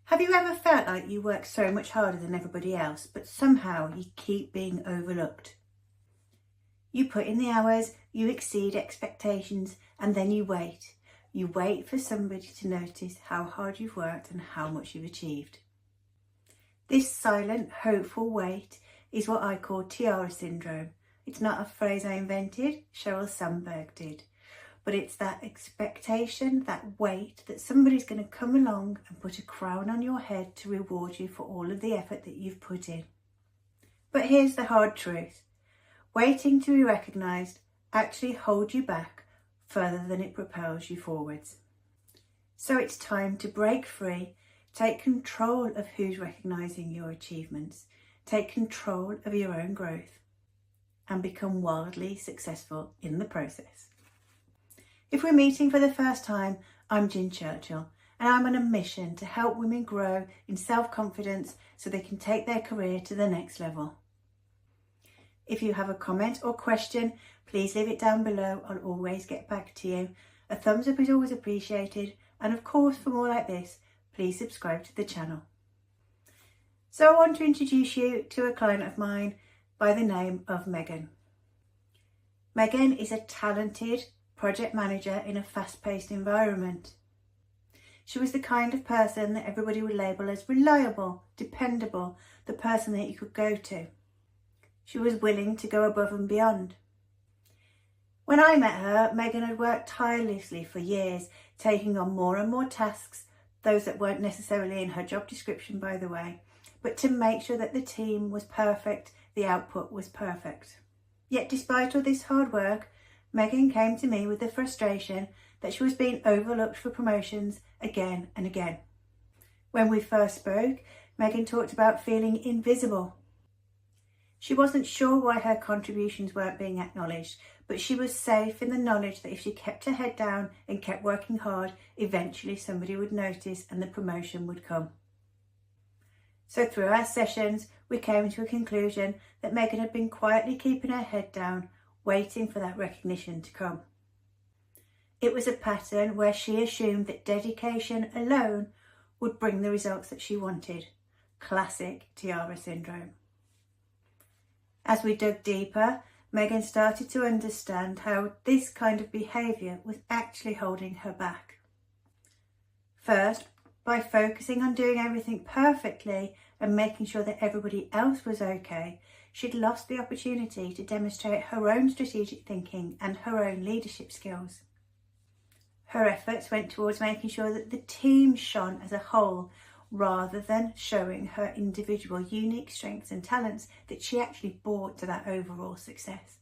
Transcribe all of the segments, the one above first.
Have you ever felt like you work so much harder than everybody else, but somehow you keep being overlooked? You put in the hours, you exceed expectations, and then you wait. You wait for somebody to notice how hard you've worked and how much you've achieved. This silent, hopeful wait is what I call Tiara syndrome. It's not a phrase I invented, Sheryl Sandberg did. But it's that expectation, that wait, that somebody's going to come along and put a crown on your head to reward you for all of the effort that you've put in. But here's the hard truth. Waiting to be recognised actually holds you back further than it propels you forwards. So it's time to break free, take control of who's recognising your achievements, take control of your own growth, and become wildly successful in the process. If we're meeting for the first time, I'm Churchill, and I'm on a mission to help women grow in self-confidence so they can take their career to the next level. If you have a comment or question, please leave it down below. I'll always get back to you. A thumbs up is always appreciated, and of course, for more like this, please subscribe to the channel. So I want to introduce you to a client of mine by the name of Megan. Megan is a talented project manager in a fast-paced environment. She was the kind of person that everybody would label as reliable, dependable, the person that you could go to. She was willing to go above and beyond. When I met her, Megan had worked tirelessly for years, taking on more and more tasks, those that weren't necessarily in her job description, by the way, but to make sure that the team was perfect, the output was perfect. Yet despite all this hard work, Megan came to me with the frustration that she was being overlooked for promotions again and again. When we first spoke, Megan talked about feeling invisible. She wasn't sure why her contributions weren't being acknowledged, but she was safe in the knowledge that if she kept her head down and kept working hard, eventually somebody would notice and the promotion would come. So through our sessions, we came to a conclusion that Megan had been quietly keeping her head down, waiting for that recognition to come. It was a pattern where she assumed that dedication alone would bring the results that she wanted. Classic Tiara syndrome. As we dug deeper, Megan started to understand how this kind of behaviour was actually holding her back. First, by focusing on doing everything perfectly and making sure that everybody else was okay, she'd lost the opportunity to demonstrate her own strategic thinking and her own leadership skills. Her efforts went towards making sure that the team shone as a whole, rather than showing her individual unique strengths and talents that she actually brought to that overall success.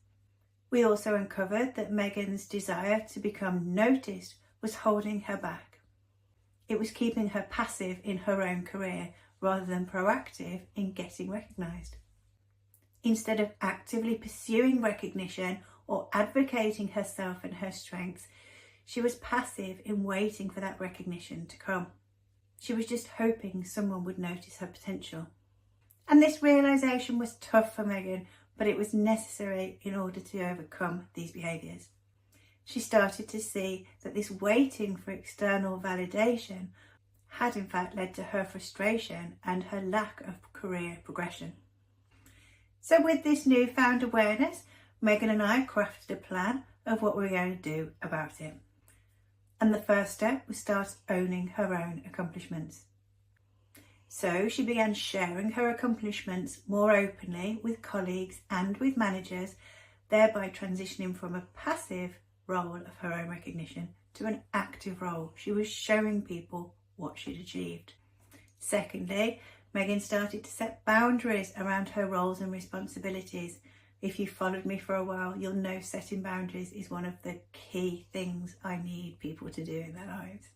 We also uncovered that Megan's desire to become noticed was holding her back. It was keeping her passive in her own career rather than proactive in getting recognised. Instead of actively pursuing recognition or advocating herself and her strengths, she was passive in waiting for that recognition to come. She was just hoping someone would notice her potential. And this realisation was tough for Megan, but it was necessary in order to overcome these behaviours. She started to see that this waiting for external validation had in fact led to her frustration and her lack of career progression. So with this newfound awareness, Megan and I crafted a plan of what we were going to do about it. And the first step was start owning her own accomplishments. So she began sharing her accomplishments more openly with colleagues and with managers, thereby transitioning from a passive role of her own recognition to an active role. She was showing people what she'd achieved. Secondly, Megan started to set boundaries around her roles and responsibilities. If you followed me for a while, you'll know setting boundaries is one of the key things I need people to do in their lives.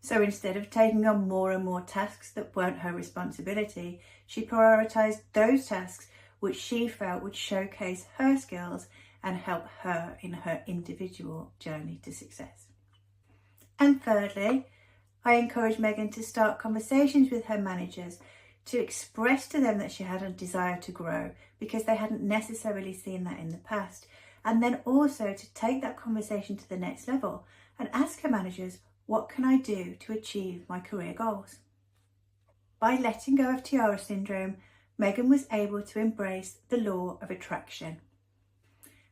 So instead of taking on more and more tasks that weren't her responsibility, she prioritised those tasks which she felt would showcase her skills and help her in her individual journey to success. And thirdly, I encouraged Megan to start conversations with her managers to express to them that she had a desire to grow because they hadn't necessarily seen that in the past, and then also to take that conversation to the next level and ask her managers, what can I do to achieve my career goals? By letting go of Tiara syndrome, Megan was able to embrace the law of attraction.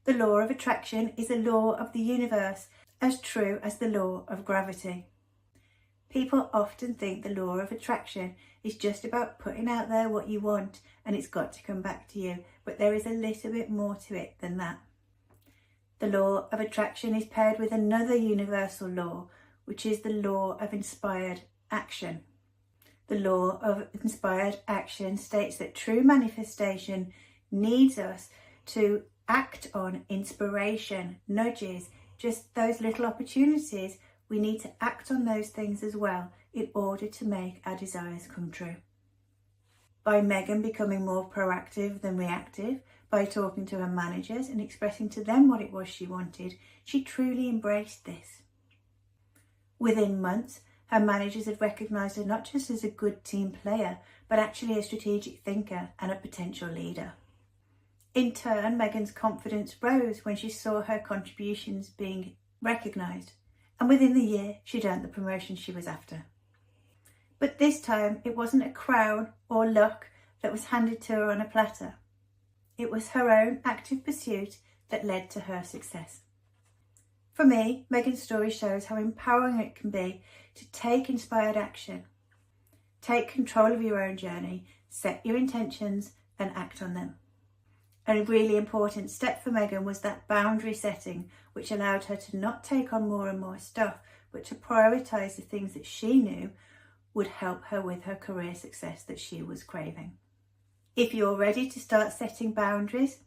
The law of attraction is a law of the universe as true as the law of gravity. People often think the law of attraction is just about putting out there what you want and it's got to come back to you, but there is a little bit more to it than that. The law of attraction is paired with another universal law, which is the law of inspired action. The law of inspired action states that true manifestation needs us to act on inspiration, nudges, just those little opportunities. We need to act on those things as well in order to make our desires come true. By Megan becoming more proactive than reactive, by talking to her managers and expressing to them what it was she wanted, she truly embraced this. Within months, her managers had recognised her not just as a good team player, but actually a strategic thinker and a potential leader. In turn, Megan's confidence rose when she saw her contributions being recognised, and within the year, she'd earned the promotion she was after. But this time, it wasn't a crown or luck that was handed to her on a platter. It was her own active pursuit that led to her success. For me, Megan's story shows how empowering it can be to take inspired action. Take control of your own journey, set your intentions and act on them. A really important step for Megan was that boundary setting, which allowed her to not take on more and more stuff, but to prioritise the things that she knew would help her with her career success that she was craving. If you're ready to start setting boundaries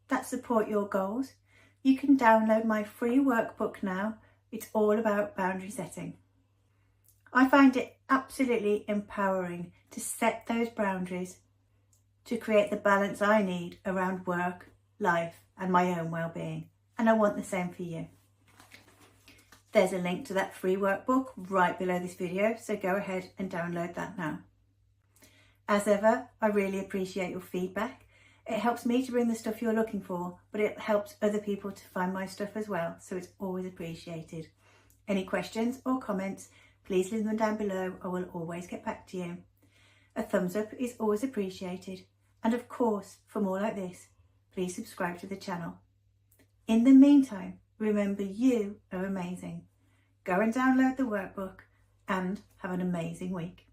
that support your goals, you can download my free workbook now. It's all about boundary setting. I find it absolutely empowering to set those boundaries to create the balance I need around work, life, and my own well-being. And I want the same for you. There's a link to that free workbook right below this video, so go ahead and download that now. As ever, I really appreciate your feedback. It helps me to bring the stuff you're looking for, but it helps other people to find my stuff as well, so it's always appreciated. Any questions or comments, please leave them down below. I will always get back to you. A thumbs up is always appreciated. And of course, for more like this, please subscribe to the channel. In the meantime, remember you are amazing. Go and download the workbook and have an amazing week.